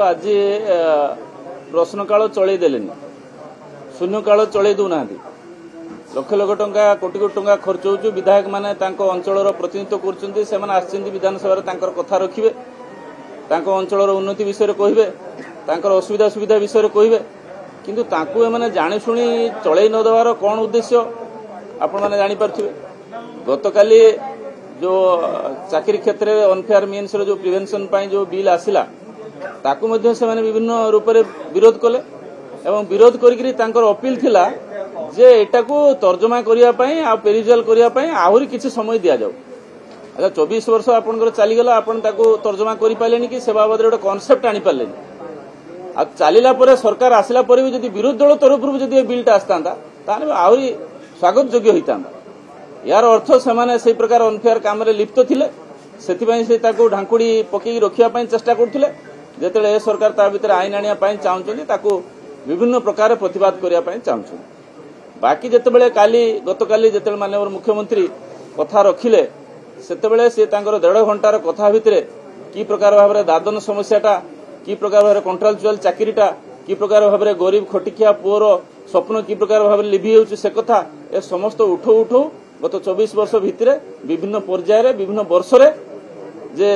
आज प्रश्नकाल चलई देले शून्यकाल चलई दौना लक्ष लक्ष टंका कोटी कोटी टंका खर्च हो विधायक माने अंचल प्रतिनिधित्व कर विधानसभा कथा रखिए अंचल उन्नति विषय कहे असुविधा सुविधा विषय कहे किंतु एमाने जानी शुणी चलई न देवार कौन उद्देश्य आपण मैंने जानीपारे गतकाली जो चाकरी क्षेत्र में अनफेयर मीन्स जो प्रिवेंशन जो बिल आसिला ताकू मध्य से विभिन्न रूप से विरोध कले एवं विरोध करी अपील थिला जे एटा को तर्जमा करने आ पेरिजुआल करने आहरी किसी समय दि जाऊ। अच्छा 24 वर्ष आपनकर चलीगला आपन ताको तर्जमा करि पालेनी कि से बाबद गोटे कॉन्सेप्ट आनी पालेनी आ चलीला परे सरकार आसिला परे भी जदि विरोधी दल तरफ जदि बिलटा आस्तांता ताने आहरी स्वागत योग्य होता यार अर्थ से प्रकार अनफेयर काम लिप्त थिले सेथिबाई से ताको ढांकुड़ी पकई रखिया चेष्टा करथिले जेतेले सरकार ता भीतर आईन आनिया चाहूचंदी ताको विभिन्न प्रकार प्रतिवाद करिया चाहूचंदी। बाकी जेतेबेले गतकाली जेतेबेले माननीय मुख्यमंत्री कथा रखिले सेतेबेले से तांकर 1.5 घंटार कथा भितरे की प्रकार भाव दादन समस्याटा की प्रकार भाव कॉन्ट्राक्चुअल चाकरीटा की प्रकार भाव गरीब खटिकिया पुअर स्वप्न की प्रकार भाव लिभि होउछि से कथा ए समस्त उठो उठो गत 24 वर्ष भितरे विभिन्न पर्याय विभिन्न वर्ष जे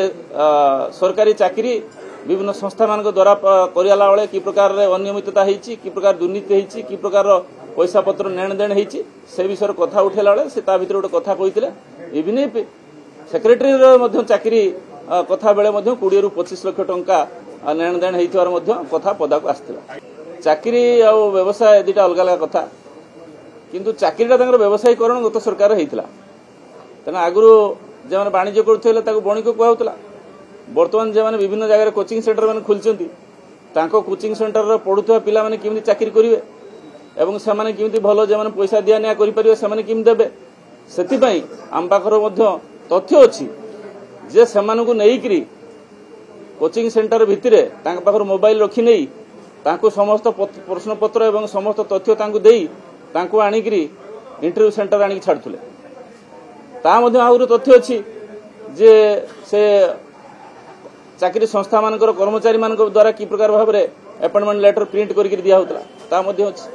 सरकारी चाकरी विभिन्न संस्था मान द्वारा करियाला बेले की प्रकार अनियमितता होइछि की प्रकार दुर्नीति होइछि की प्रकार पैसा पत्र नेण देण होइछि से विषय कथा उठेला बेले से ता भितर गोटे कथा कहिथिले इवन सेक्रेटरी रो चाकरी कथा बेले 20 ରୁ 25 लाख टंका नेण देण होइथिवार कथा पदा को आस्थिला। चाकरी आ व्यवसाय दुटा अलग अलग कथा किंतु चाकरीटा व्यवसायीकरण गत सरकार होइथिला तेना आगुरु जे माने वाणिज्य करथले ताको बणिक कहउतला वर्तमान जे माने विभिन्न जगह कोचिंग सेंटर माने खुलचंती तांको कोचिंग सेंटर रो पढुथवा पिला माने किमिति चाकरी करिवे एवं से माने किमिति भलो जे माने पैसा दिया निया करि परिवे से माने किम देबे सेति पई आम पाखर मध्य तथ्य अछि जे से मानकु नेइकरी कोचिंग सेंटर भितरे तांक पाखर मोबाइल रखि नै तांको समस्त प्रश्न पत्र एवं समस्त तथ्य तांको देई तांको आनिकरी इंटरव्यू सेंटर आनिक छाडुथले ता मध्य आउर तथ्य अछि जे से चाकरी संस्था मानकर कर्मचारी मान द्वारा की प्रकार भाव अपॉइंटमेंट लेटर प्रिंट करके दिया होता ता मध्य अछि।